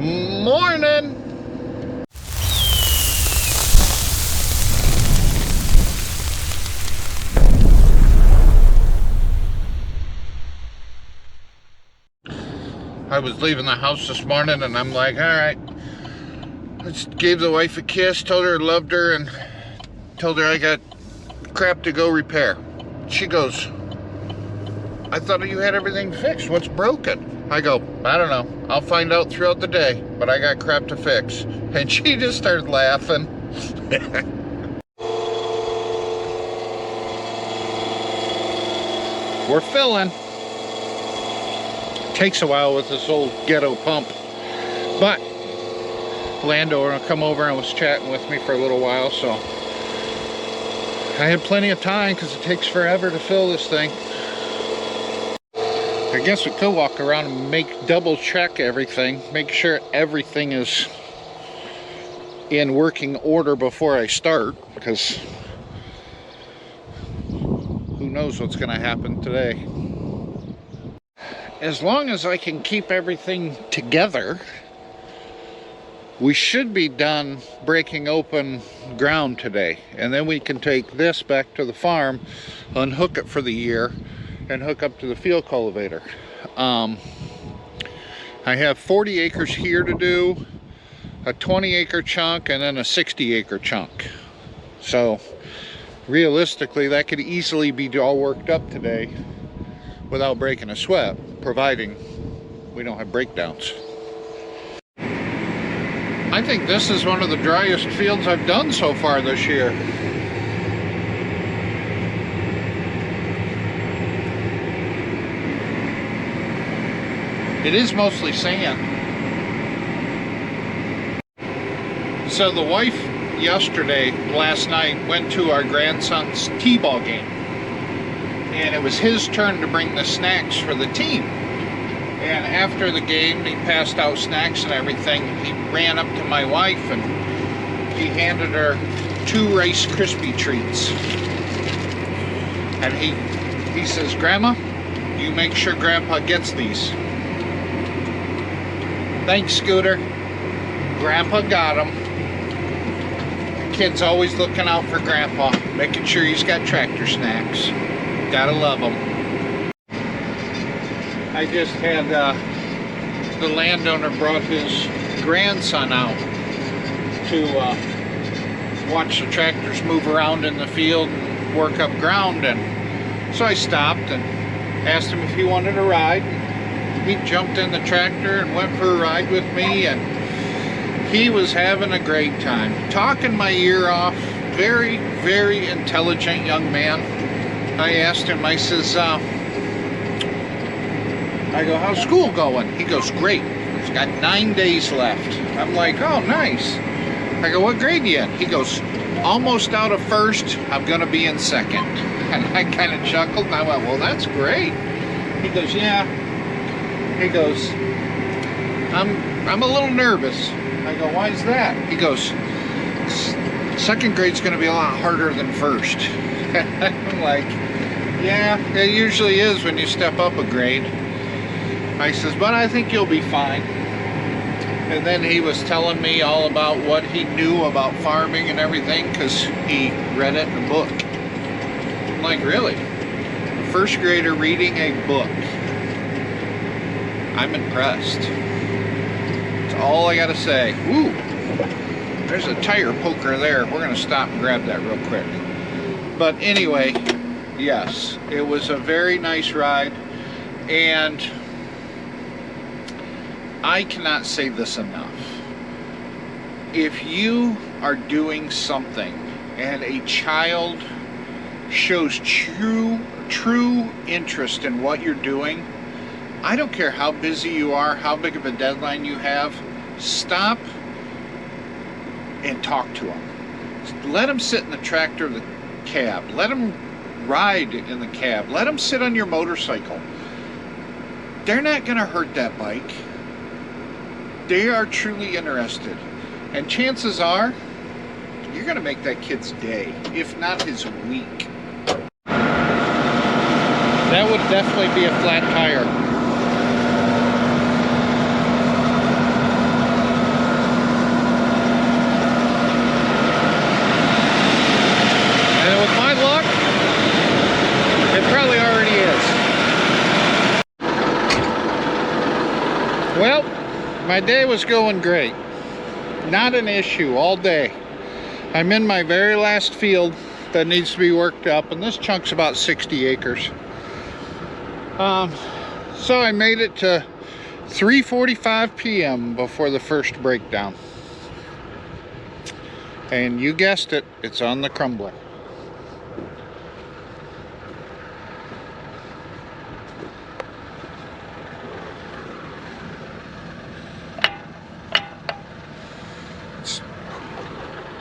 Morning! I was leaving the house this morning and I'm like, all right, just gave the wife a kiss, told her I loved her, and told her I got crap to go repair. She goes, I thought you had everything fixed. What's broken? I go, I don't know. I'll find out throughout the day, but I got crap to fix. And she just started laughing. We're filling. Takes a while with this old ghetto pump, but landowner come over and was chatting with me for a little while, so I had plenty of time because it takes forever to fill this thing. I guess we could walk around and double check everything, make sure everything is in working order before I start, because who knows what's going to happen today. As long as I can keep everything together, we should be done breaking open ground today. And then we can take this back to the farm, unhook it for the year, and hook up to the field cultivator. I have 40 acres here to do, a 20-acre chunk, and then a 60-acre chunk. So realistically, that could easily be all worked up today without breaking a sweat, providing we don't have breakdowns. I think this is one of the driest fields I've done so far this year. It is mostly sand. So the wife last night, went to our grandson's t-ball game. And it was his turn to bring the snacks for the team. And after the game, he passed out snacks and everything. He ran up to my wife and he handed her 2 Rice Krispie treats. And he says, Grandma, you make sure Grandpa gets these. Thanks, Scooter. Grandpa got them. The kid's always looking out for Grandpa, making sure he's got tractor snacks. Gotta love them. I just had the landowner brought his grandson out to watch the tractors move around in the field and work up ground, and so I stopped and asked him if he wanted a ride. He jumped in the tractor and went for a ride with me, and he was having a great time, talking my ear off. Very, very intelligent young man. I asked him, I says, I go, how's school going? He goes, great. He's got 9 days left. I'm like, oh, nice. I go, what grade you in? He goes, almost out of first. I'm going to be in second. And I kind of chuckled, and I went, well, that's great. He goes, yeah. He goes, I'm a little nervous. I go, why is that? He goes, second grade's going to be a lot harder than first. I'm like, yeah, it usually is when you step up a grade. I says, but I think you'll be fine. And then he was telling me all about what he knew about farming and everything, because he read it in a book. I'm like, really? A first grader reading a book? I'm impressed. That's all I gotta say. Woo! There's a tire poker there. We're gonna stop and grab that real quick. But anyway, yes, it was a very nice ride, and I cannot say this enough. If you are doing something and a child shows true interest in what you're doing, I don't care how busy you are, how big of a deadline you have, stop and talk to them. Let them sit in the tractor or the cab. Let them ride in the cab. Let them sit on your motorcycle. They're not going to hurt that bike. They are truly interested. And chances are, you're going to make that kid's day, if not his week. That would definitely be a flat tire. Well, my day was going great. Not an issue all day. I'm in my very last field that needs to be worked up, and this chunk's about 60 acres. So I made it to 3:45 p.m. before the first breakdown. And you guessed it, it's on the crumbler.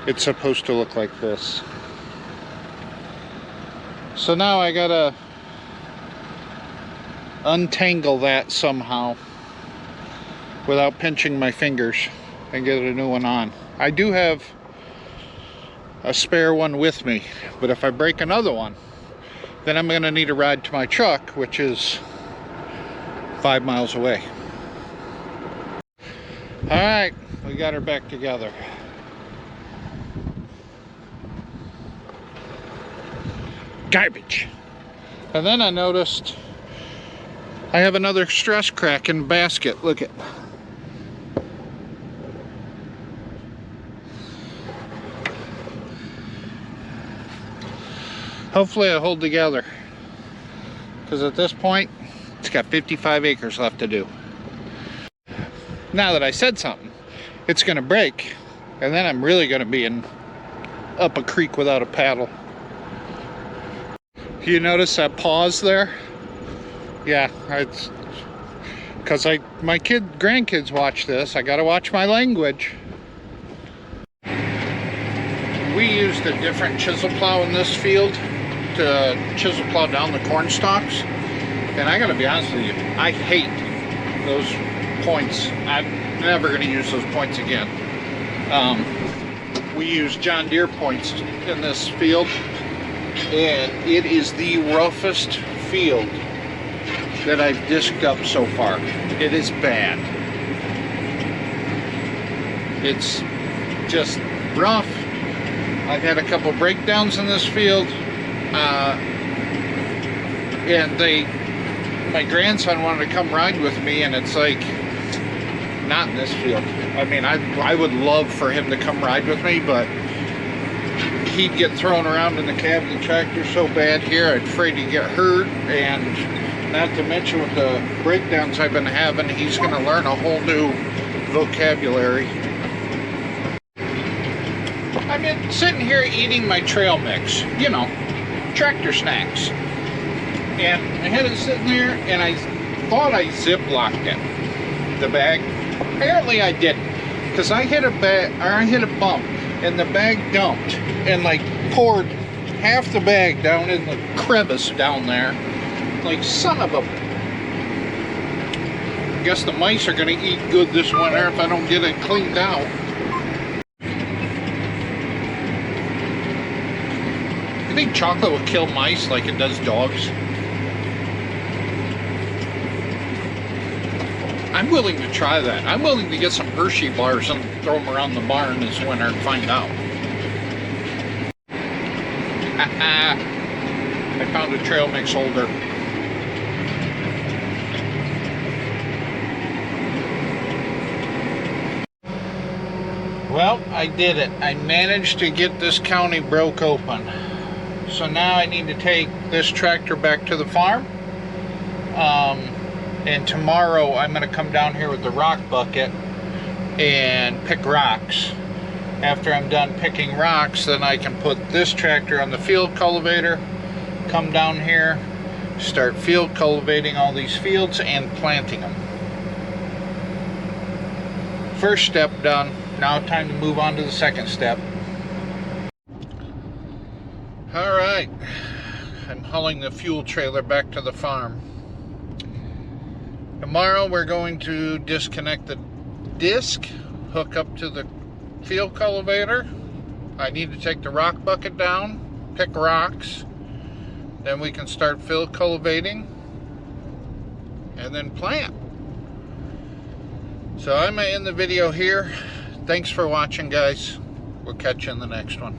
It's supposed to look like this. So now I gotta untangle that somehow without pinching my fingers and get a new one on. I do have a spare one with me, but if I break another one, then I'm gonna need a ride to my truck, which is 5 miles away. All right, we got her back together. Garbage. And then I noticed I have another stress crack in the basket. Look at. Hopefully I hold together, because at this point it's got 55 acres left to do. Now that I said something, it's gonna break, and then I'm really gonna be up a creek without a paddle. You notice that pause there? Yeah, it's because my grandkids watch this. I gotta watch my language. We used a different chisel plow in this field to chisel plow down the corn stalks, and I gotta be honest with you, I hate those points. I'm never gonna use those points again. We use John Deere points in this field, and it is the roughest field that I've disked up so far. It is bad. It's just rough. I've had a couple breakdowns in this field, and my grandson wanted to come ride with me, and it's like, not in this field. I mean, I would love for him to come ride with me, but he'd get thrown around in the cab of the tractor so bad here, I'm afraid he'd get hurt. And not to mention with the breakdowns I've been having, he's going to learn a whole new vocabulary. I've been sitting here eating my trail mix, you know, tractor snacks. And I had it sitting there, and I thought I zip-locked it, the bag. Apparently I didn't, because I hit a bump, and the bag dumped and like poured half the bag down in the crevice down there. Like, son of a... I guess the mice are gonna eat good this winter if I don't get it cleaned out. You think chocolate will kill mice like it does dogs? I'm willing to try that. I'm willing to get some Hershey bars and throw them around the barn this winter and find out. I found a trail mix holder. Well, I did it. I managed to get this county broke open. So now I need to take this tractor back to the farm. And tomorrow I'm going to come down here with the rock bucket and pick rocks. After I'm done picking rocks, then I can put this tractor on the field cultivator, come down here, start field cultivating all these fields and planting them. First step done. Now time to move on to the second step. Alright, I'm hauling the fuel trailer back to the farm. Tomorrow we're going to disconnect the disc, hook up to the field cultivator. I need to take the rock bucket down, pick rocks, then we can start field cultivating and then plant. So I'm going to end the video here. Thanks for watching, guys. We'll catch you in the next one.